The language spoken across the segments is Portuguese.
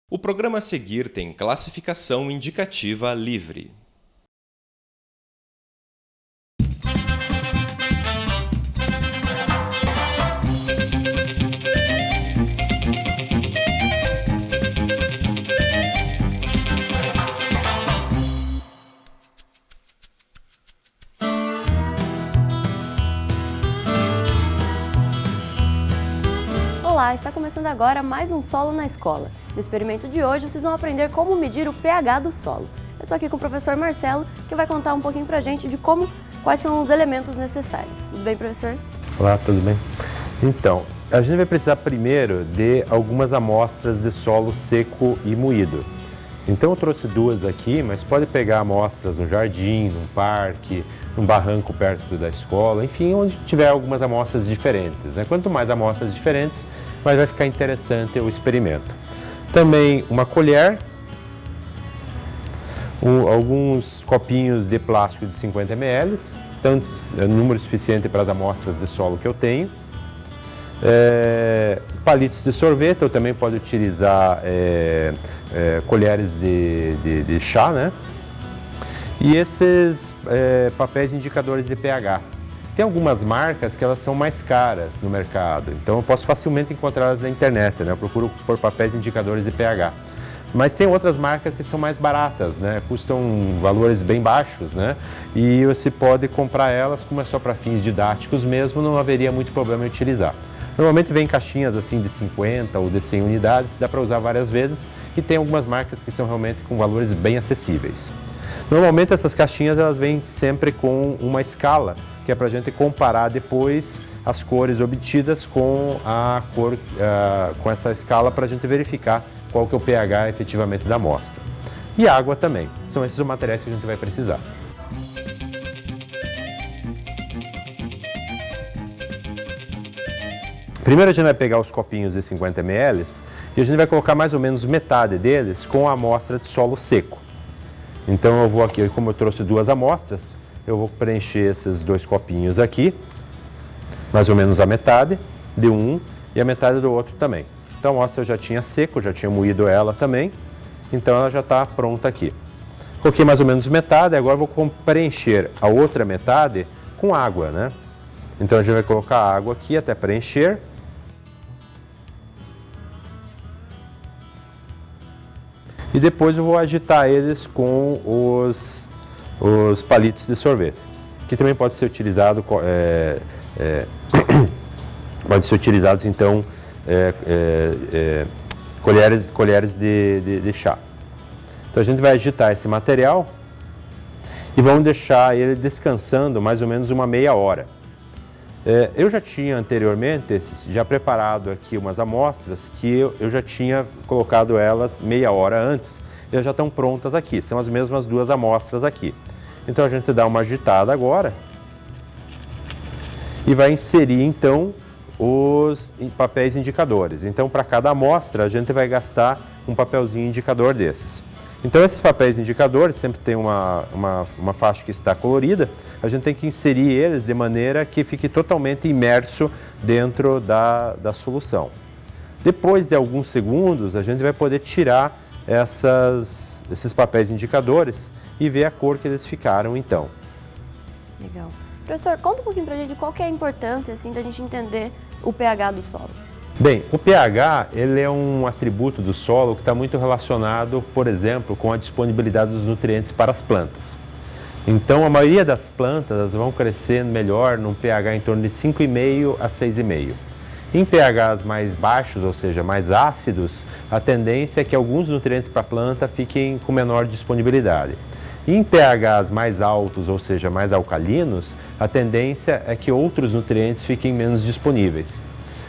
O programa a seguir tem classificação indicativa livre. Olá, está começando agora mais um Solo na Escola. No experimento de hoje, vocês vão aprender como medir o pH do solo. Eu estou aqui com o professor Marcelo, que vai contar um pouquinho pra gente de quais são os elementos necessários. Tudo bem, professor? Olá, tudo bem? Então, a gente vai precisar primeiro de algumas amostras de solo seco e moído. Então eu trouxe duas aqui, mas pode pegar amostras no jardim, num parque, num barranco perto da escola, enfim, onde tiver algumas amostras diferentes, né? Quanto mais amostras diferentes, mais vai ficar interessante o experimento. Também uma colher, alguns copinhos de plástico de 50 ml, tanto número suficiente para as amostras de solo que eu tenho. Palitos de sorvete, eu também pode utilizar colheres de chá, né? E esses papéis indicadores de pH. Tem algumas marcas que elas são mais caras no mercado, então eu posso facilmente encontrá-las na internet, né? Eu procuro por papéis indicadores de pH. Mas tem outras marcas que são mais baratas, né? Custam valores bem baixos, né? E você pode comprar elas, como é só para fins didáticos mesmo, não haveria muito problema em utilizar. Normalmente vem caixinhas assim de 50 ou de 100 unidades, dá para usar várias vezes, e tem algumas marcas que são realmente com valores bem acessíveis. Normalmente essas caixinhas elas vêm sempre com uma escala, que é para a gente comparar depois as cores obtidas com a cor, com essa escala, para a gente verificar qual que é o pH efetivamente da amostra. E água também, são esses os materiais que a gente vai precisar. Primeiro a gente vai pegar os copinhos de 50 ml e a gente vai colocar mais ou menos metade deles com a amostra de solo seco. Então eu vou aqui, como eu trouxe duas amostras, eu vou preencher esses dois copinhos aqui, mais ou menos a metade de um e a metade do outro também. Então a amostra eu já tinha seco, já tinha moído ela também, então ela já está pronta aqui. Coloquei mais ou menos metade, agora eu vou preencher a outra metade com água, né? Então a gente vai colocar água aqui até preencher. E depois eu vou agitar eles com os palitos de sorvete, que também pode ser utilizado, pode ser utilizados então colheres de chá. Então a gente vai agitar esse material e vamos deixar ele descansando mais ou menos uma meia hora. Eu já tinha anteriormente já preparado aqui umas amostras que eu já tinha colocado elas meia hora antes e elas já estão prontas aqui, são as mesmas duas amostras aqui. Então a gente dá uma agitada agora e vai inserir então os papéis indicadores. Então para cada amostra a gente vai gastar um papelzinho indicador desses. Então esses papéis indicadores sempre tem uma faixa que está colorida, a gente tem que inserir eles de maneira que fique totalmente imerso dentro da solução. Depois de alguns segundos a gente vai poder tirar esses papéis indicadores e ver a cor que eles ficaram então. Legal. Professor, conta um pouquinho pra gente qual que é a importância assim, da gente entender o pH do solo. Bem, o pH ele é um atributo do solo que está muito relacionado, por exemplo, com a disponibilidade dos nutrientes para as plantas. Então, a maioria das plantas vão crescer melhor num pH em torno de 5,5 a 6,5. Em pHs mais baixos, ou seja, mais ácidos, a tendência é que alguns nutrientes para a planta fiquem com menor disponibilidade. Em pHs mais altos, ou seja, mais alcalinos, a tendência é que outros nutrientes fiquem menos disponíveis.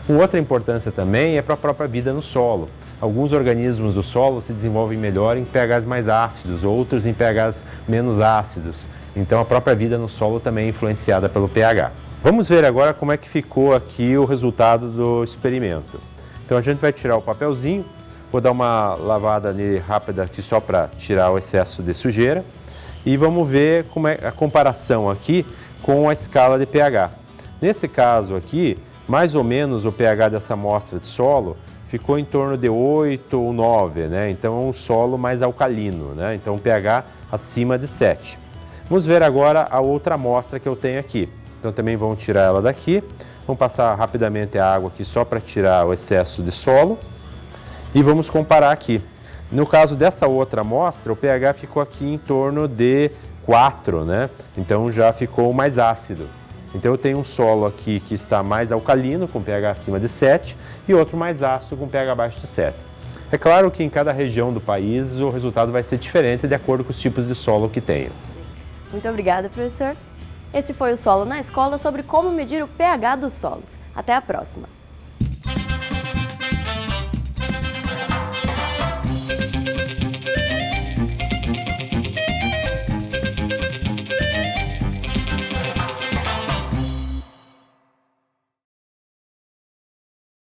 Uma outra importância também é para a própria vida no solo. Alguns organismos do solo se desenvolvem melhor em pHs mais ácidos, outros em pHs menos ácidos. Então a própria vida no solo também é influenciada pelo pH. Vamos ver agora como é que ficou aqui o resultado do experimento. Então a gente vai tirar o papelzinho, vou dar uma lavada nele rápida aqui só para tirar o excesso de sujeira. E vamos ver como é a comparação aqui com a escala de pH. Nesse caso aqui, mais ou menos o pH dessa amostra de solo ficou em torno de 8 ou 9, né? Então é um solo mais alcalino, né? Então um pH acima de 7. Vamos ver agora a outra amostra que eu tenho aqui. Então também vamos tirar ela daqui. Vamos passar rapidamente a água aqui só para tirar o excesso de solo. E vamos comparar aqui. No caso dessa outra amostra, o pH ficou aqui em torno de 4, né? Então já ficou mais ácido. Então eu tenho um solo aqui que está mais alcalino, com pH acima de 7, e outro mais ácido, com pH abaixo de 7. É claro que em cada região do país o resultado vai ser diferente de acordo com os tipos de solo que tenho. Muito obrigada, professor. Esse foi o Solo na Escola sobre como medir o pH dos solos. Até a próxima!